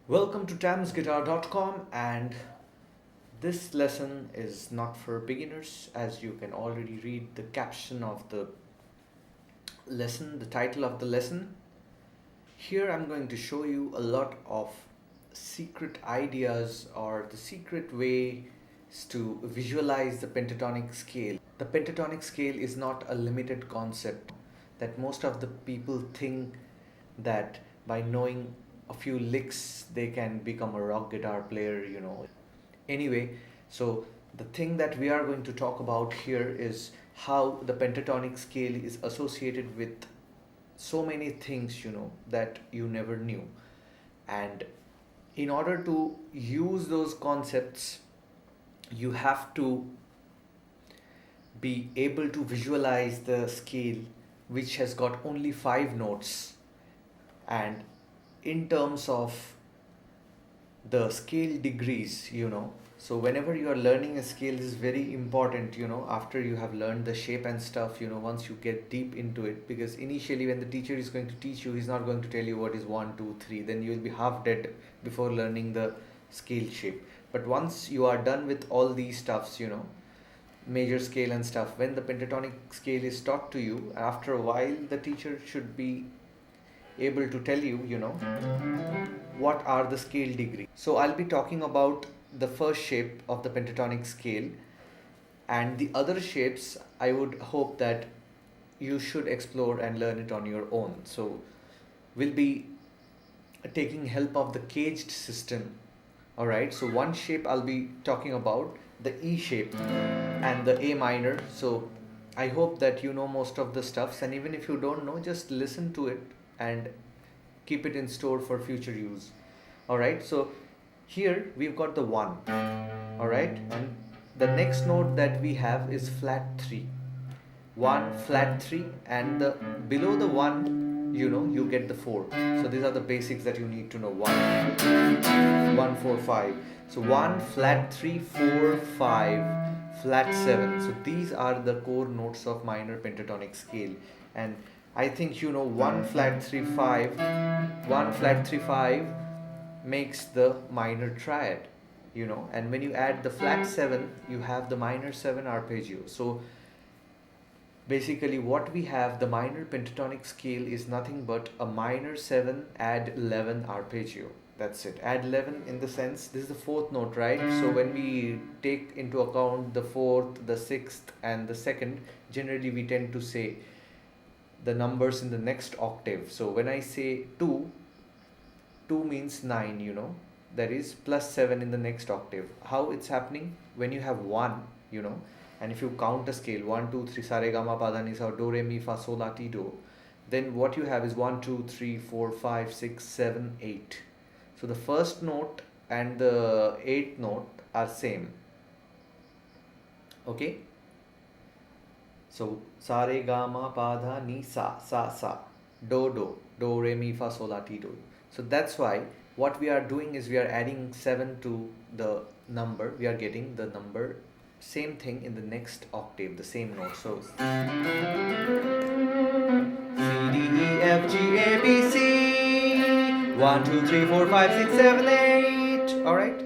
Welcome to Tamsguitar.com, and this lesson is not for beginners, as you can already read the caption of the lesson, the title of the lesson. Here I'm going to show you a lot of secret ideas or the secret ways to visualize the pentatonic scale. The pentatonic scale is not a limited concept that most of the people think that by knowing a few licks they can become a rock guitar player. Anyway, so the thing that we are going to talk about here is how the pentatonic scale is associated with so many things that you never knew. And in order to use those concepts, you have to be able to visualize the scale which has got only 5 notes. And in terms of the scale degrees, so whenever you are learning a scale, this is very important, after you have learned the shape and stuff, once you get deep into it, because initially when the teacher is going to teach you, he's not going to tell you what is 1, 2, 3, then you will be half dead before learning the scale shape. But once you are done with all these stuffs, major scale and stuff, when the pentatonic scale is taught to you, after a while the teacher should be able to tell you, what are the scale degrees. So I'll be talking about the first shape of the pentatonic scale, and the other shapes I would hope that you should explore and learn it on your own. So we'll be taking help of the caged system. Alright, so one shape I'll be talking about, the E shape and the A minor. So I hope that you know most of the stuffs, and even if you don't know, just listen to it and keep it in store for future use. Alright, so here we've got the 1. Alright, and the next note that we have is flat 3. 1 flat 3, and the below the 1, you get the 4. So these are the basics that you need to know. 1 4 5. So 1 flat 3 4 5 flat 7. So these are the core notes of minor pentatonic scale. And I think 1 flat 3 5, 1 flat 3 5 makes the minor triad, and when you add the flat 7, you have the minor 7 arpeggio. So basically what we have, the minor pentatonic scale is nothing but a minor 7 add 11 arpeggio. That's it. Add 11 in the sense, this is the 4th note, right? So when we take into account the 4th, the 6th and the 2nd, generally we tend to say the numbers in the next octave. So when I say 2 means 9, that is plus 7 in the next octave. How it's happening? When you have 1, and if you count a scale 1 2 3 sa re ga ma pa dha ni sa do re mi fa sol la ti do, then what you have is 1 2 3 4 5 6 7 8. So the first note and the 8th note are same. Okay, so sa re ga ma pa dha ni sa do re mi fa sol la ti do. So that's why what we are doing is we are adding 7 to the number. We are getting the number, same thing in the next octave, the same note. So C D E F G A B C 1 2 3 4 5 6 7 8. Alright.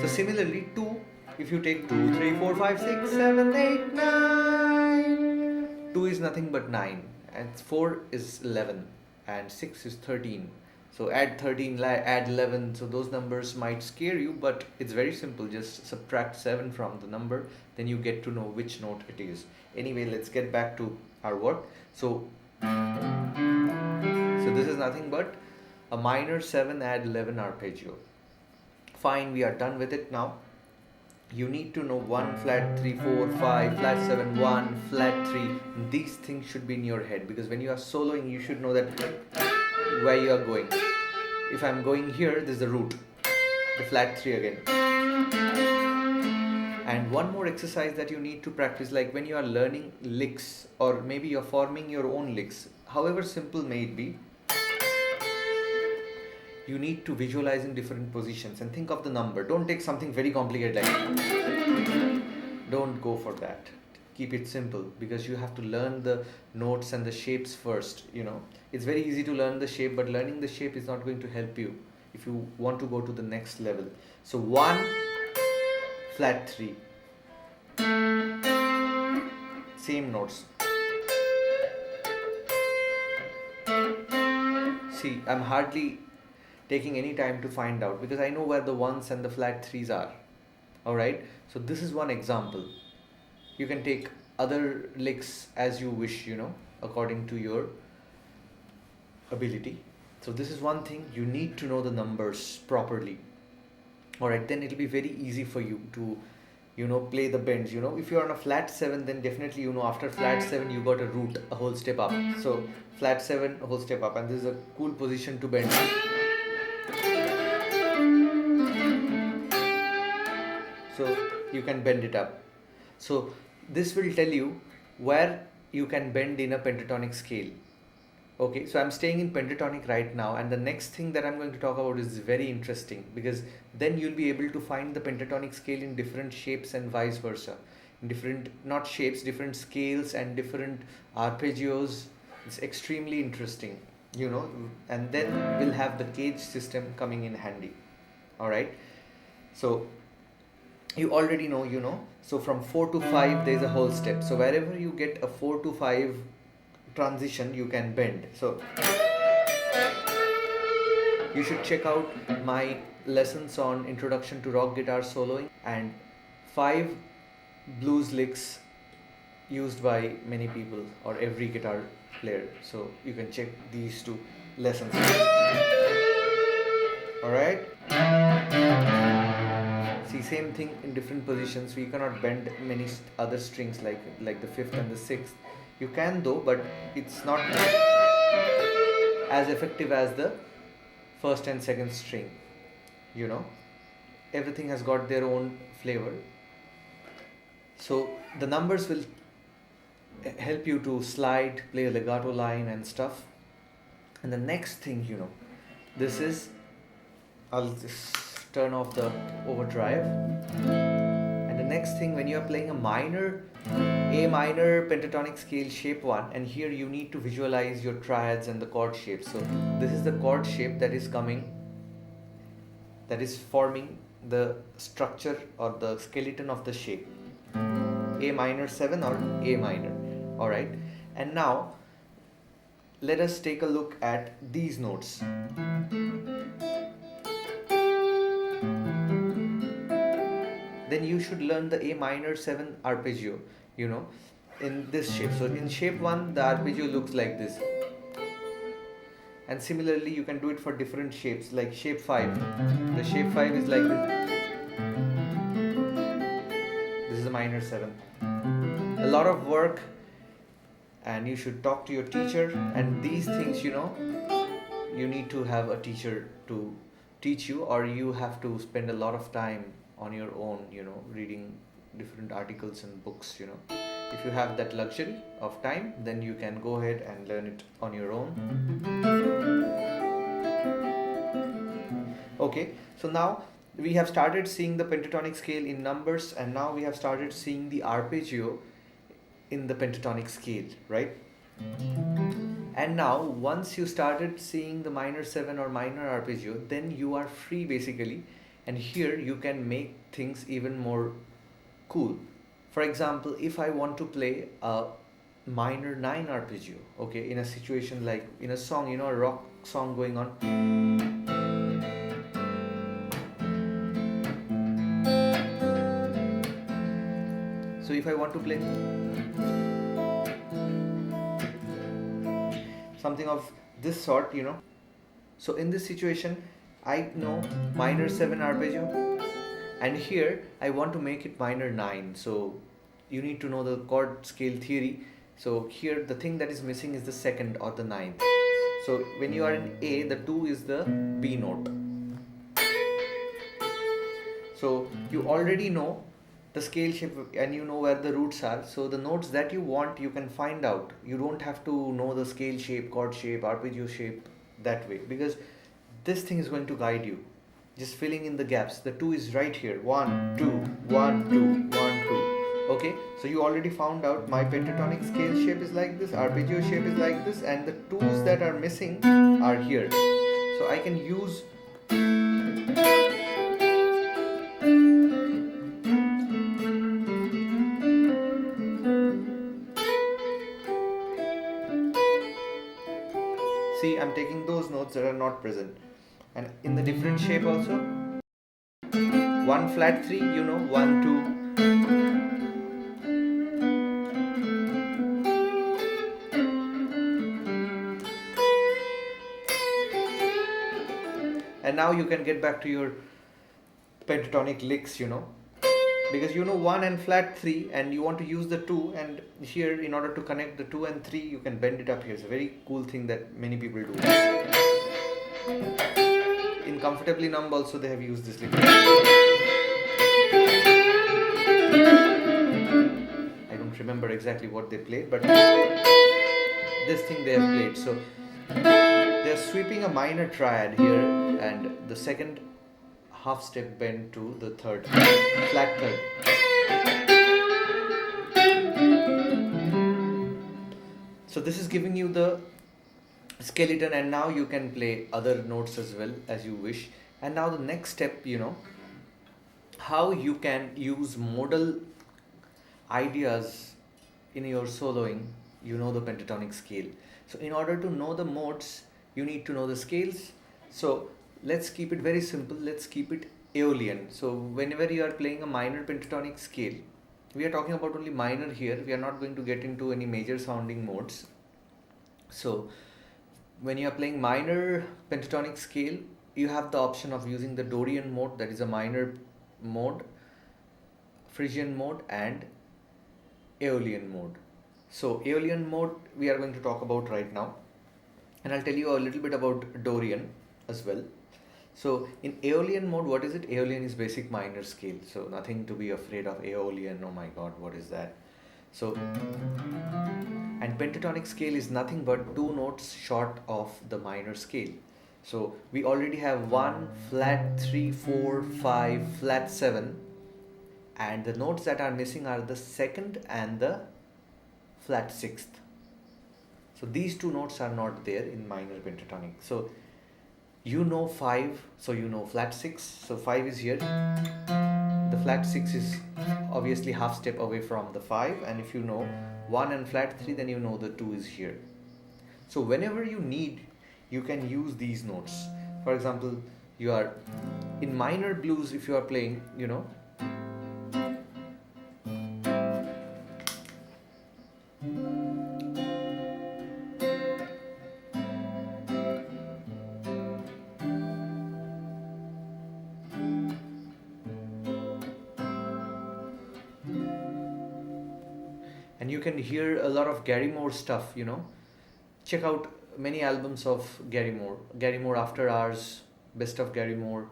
So similarly 2, if you take 2 3 4 5 6 7 8 9, 2 is nothing but 9, and 4 is 11, and 6 is 13. So add 13, add 11. So those numbers might scare you, but it's very simple. Just subtract 7 from the number, then you get to know which note it is. Anyway, let's get back to our work. So this is nothing but a minor 7 add 11 arpeggio. Fine, we are done with it now. You need to know 1 flat 3 4 5 flat 7 1 flat 3. These things should be in your head, because when you are soloing, you should know that where you are going. If I'm going here, this is the root, the flat 3 again. And one more exercise that you need to practice, like when you are learning licks, or maybe you're forming your own licks, however simple may it be, you need to visualize in different positions and think of the number. Don't take something very complicated like don't go for that. Keep it simple, because you have to learn the notes and the shapes first. It's very easy to learn the shape, but learning the shape is not going to help you. if you want to go to the next level. So 1 flat 3, same notes. See, I'm hardly taking any time to find out because I know where the 1s and the flat 3s are. Alright, so this is one example. You can take other licks as you wish, according to your ability. So this is one thing, you need to know the numbers properly. Alright, then it'll be very easy for you to play the bends. If you're on a flat 7, then definitely after flat 7 you got a root, a whole step up. So flat 7, a whole step up, and this is a cool position to bend. So you can bend it up. So this will tell you where you can bend in a pentatonic scale. Okay, so I'm staying in pentatonic right now, and the next thing that I'm going to talk about is very interesting, because then you'll be able to find the pentatonic scale in different shapes and vice versa. In different, not shapes, different scales and different arpeggios. It's extremely interesting, and then we'll have the cage system coming in handy. Alright, so you already know, so from 4 to 5 there's a whole step. So wherever you get a 4 to 5 transition, you can bend. So you should check out my lessons on introduction to rock guitar soloing and 5 blues licks used by many people or every guitar player. So you can check these 2 lessons. Alright, see, same thing in different positions. We cannot bend many other strings like the 5th and the 6th. You can though, but it's not as effective as the 1st and 2nd string. Everything has got their own flavor. So the numbers will help you to slide, play a legato line and stuff. And the next thing, this is, I'll just turn off the overdrive. And the next thing, when you're playing a A minor pentatonic scale shape 1, and here you need to visualize your triads and the chord shapes. So this is the chord shape that is forming the structure or the skeleton of the shape. A minor 7 or A minor. Alright, and now let us take a look at these notes. Then you should learn the A minor 7 arpeggio, in this shape. So in shape 1, the arpeggio looks like this. And similarly, you can do it for different shapes, like shape 5. The shape 5 is like this. This is a minor 7. A lot of work, and you should talk to your teacher. And these things, you need to have a teacher to teach you, or you have to spend a lot of time on your own, reading different articles and books, If you have that luxury of time, then you can go ahead and learn it on your own. Okay, so now we have started seeing the pentatonic scale in numbers, and now we have started seeing the arpeggio in the pentatonic scale, right? And now once you started seeing the minor 7 or minor arpeggio, then you are free basically, and here you can make things even more cool. For example, if I want to play a minor 9 arpeggio, okay, in a situation like in a song, a rock song going on. So if I want to play something of this sort, so in this situation, I know minor 7 arpeggio, and here I want to make it minor 9. So you need to know the chord scale theory. So here the thing that is missing is the 2nd or the 9th. So when you are in A, the 2 is the B note. So you already know the scale shape and you know where the roots are. So the notes that you want, you can find out. You don't have to know the scale shape, chord shape, arpeggio shape that way, because this thing is going to guide you. Just filling in the gaps. The 2 is right here. 1, 2, 1, 2, 1, 2. Okay, so you already found out my pentatonic scale shape is like this, arpeggio shape is like this, and the 2s that are missing are here. So I can use See, I'm taking those notes that are not present. And in the different shape also, 1 flat 3, 1, 2. And now you can get back to your pentatonic licks, because 1 and flat 3 and you want to use the 2, and here in order to connect the 2 and 3 you can bend it up here. It's a very cool thing that many people do. In Comfortably Numb also they have used this lick. I don't remember exactly what they played, but this thing they have played. So they're sweeping a minor triad here, and the second half step bend to the third, flat third. So this is giving you the skeleton, and now you can play other notes as well as you wish. And now the next step, how you can use modal ideas in your soloing, the pentatonic scale. So in order to know the modes, you need to know the scales. So let's keep it very simple. Let's keep it Aeolian. So whenever you are playing a minor pentatonic scale, we are talking about only minor here. We are not going to get into any major sounding modes. So when you are playing minor pentatonic scale, you have the option of using the Dorian mode, that is a minor mode, Phrygian mode, and Aeolian mode. So Aeolian mode we are going to talk about right now, and I'll tell you a little bit about Dorian as well. So in Aeolian mode, what is it? Aeolian is basic minor scale, so nothing to be afraid of. Aeolian, oh my god, what is that? So, and pentatonic scale is nothing but 2 notes short of the minor scale. So we already have 1 flat 3 4 5 flat 7, and the notes that are missing are the second and the flat 6th. So these 2 notes are not there in minor pentatonic. So 5, so flat 6, so 5 is here. The flat 6 is obviously half step away from the 5, and if 1 and flat 3, then the 2 is here. So whenever you need, you can use these notes. For example, you are in minor blues, if you are playing, and you can hear a lot of Gary Moore stuff, check out many albums of Gary Moore After Hours, Best of Gary Moore,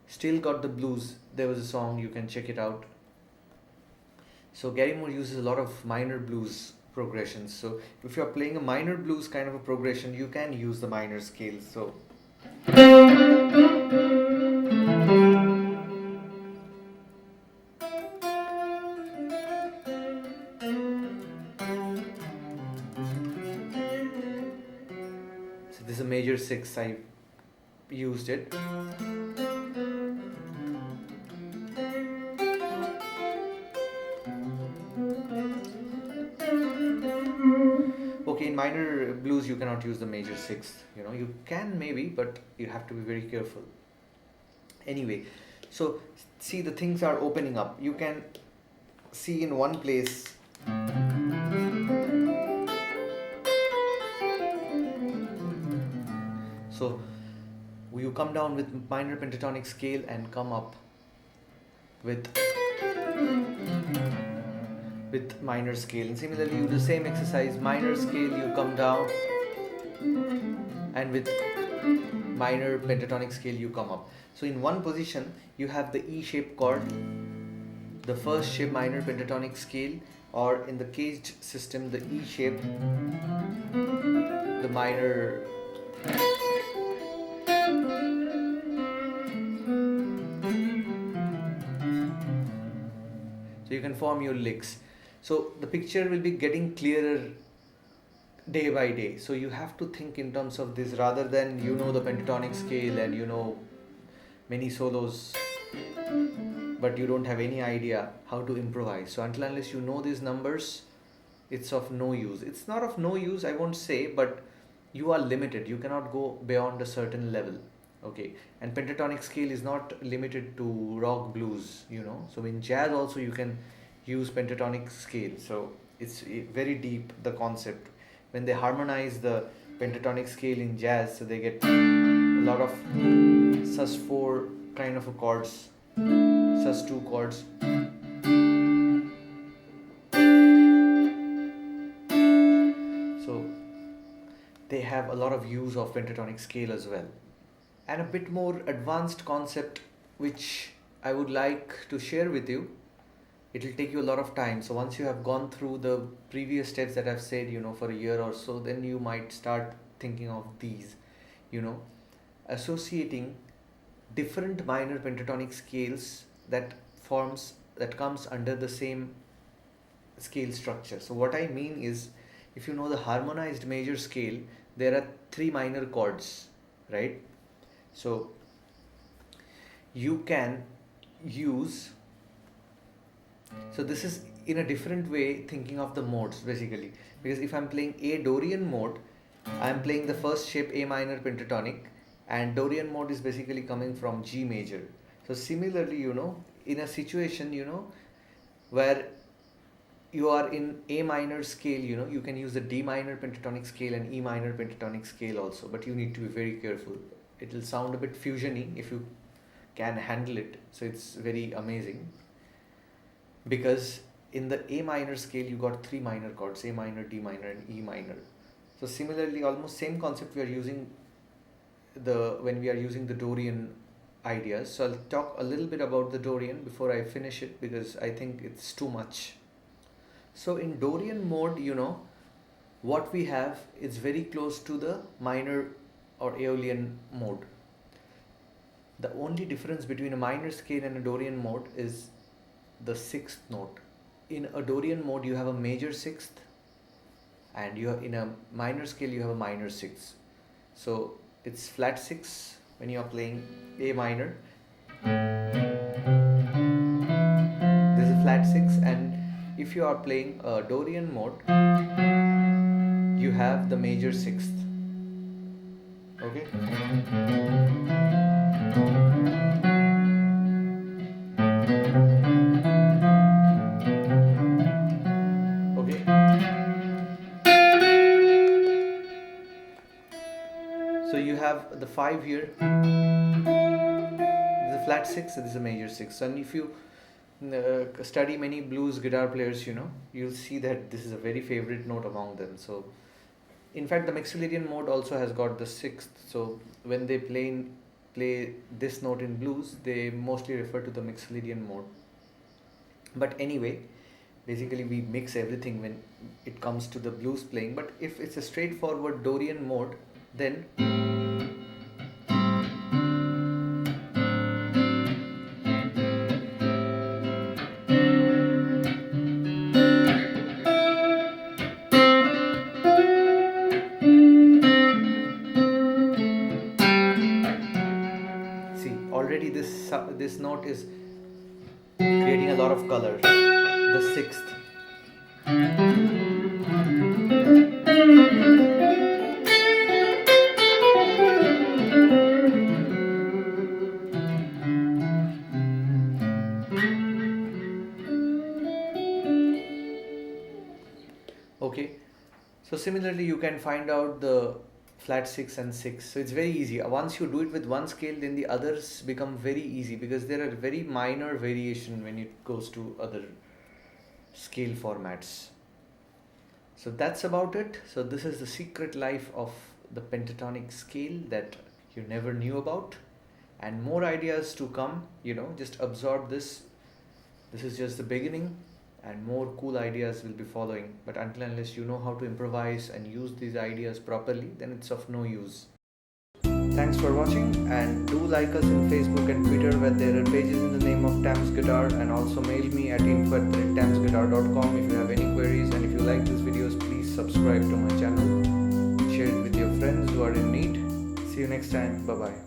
Still Got the Blues. There was a song, you can check it out. So Gary Moore uses a lot of minor blues progressions. So if you're playing a minor blues kind of a progression, you can use the minor scales. So this is a major 6, I used it. Okay, in minor blues you cannot use the major 6, you can maybe, but you have to be very careful. Anyway, so see, the things are opening up. You can see in one place so you come down with minor pentatonic scale and come up with minor scale, and similarly you do the same exercise, minor scale, you come down, and with minor pentatonic scale you come up. So in one position you have the E shape chord, the first shape minor pentatonic scale, or in the caged system the E shape, the minor. So you can form your licks. So the picture will be getting clearer day by day. So you have to think in terms of this rather than the pentatonic scale and many solos, but you don't have any idea how to improvise. So until unless you know these numbers, it's of no use. It's not of no use, I won't say, but you are limited, you cannot go beyond a certain level. Okay, and pentatonic scale is not limited to rock blues, so in jazz also you can use pentatonic scale. So it's very deep, the concept. When they harmonize the pentatonic scale in jazz, so they get a lot of sus4 kind of a chords, sus2 chords. So they have a lot of use of pentatonic scale as well. And a bit more advanced concept which I would like to share with you. It will take you a lot of time. So once you have gone through the previous steps that I've said, for a year or so, then you might start thinking of these, associating different minor pentatonic scales that comes under the same scale structure. So what I mean is, if you know the harmonized major scale, there are 3 minor chords, right? So you can use, so this is in a different way thinking of the modes basically, because if I'm playing a Dorian mode, I'm playing the first shape A minor pentatonic, and Dorian mode is basically coming from G major. So similarly, in a situation, where you are in A minor scale, you can use the D minor pentatonic scale and E minor pentatonic scale also, but you need to be very careful. It will sound a bit fusiony if you can handle it. So it's very amazing, because in the A minor scale you got 3 minor chords, A minor, D minor and E minor. So similarly, almost same concept we are using when we are using the Dorian ideas. So I'll talk a little bit about the Dorian before I finish it, because I think it's too much. So in Dorian mode, what we have is very close to the minor or Aeolian mode. The only difference between a minor scale and a Dorian mode is the 6th note. In a Dorian mode you have a major 6th, and in a minor scale you have a minor 6th. So it's flat 6 when you are playing A minor. This is flat 6, and if you are playing a Dorian mode, you have the major 6th. Okay. Okay. So you have the 5 here. This is a flat 6, this is a major 6. And if you study many blues guitar players, you'll see that this is a very favorite note among them. So in fact the Maxillarian mode also has got the 6th. So when they play this note in blues, they mostly refer to the Maxillarian mode. But anyway, basically we mix everything when it comes to the blues playing. But if it's a straightforward Dorian mode, then already this note is creating a lot of color. The 6th. Okay, so similarly you can find out the flat 6 and 6. So it's very easy. Once you do it with one scale, then the others become very easy, because there are very minor variation when it goes to other scale formats. So that's about it. So this is the secret life of the pentatonic scale that you never knew about, and more ideas to come. Just absorb this. This is just the beginning, and more cool ideas will be following. But unless you know how to improvise and use these ideas properly, then it's of no use. Thanks for watching, and do like us in Facebook and Twitter, where there are pages in the name of Tamsguitar, and also mail me at info@tamsguitar.com if you have any queries. And if you like these videos, please subscribe to my channel, share it with your friends who are in need. See you next time. Bye bye.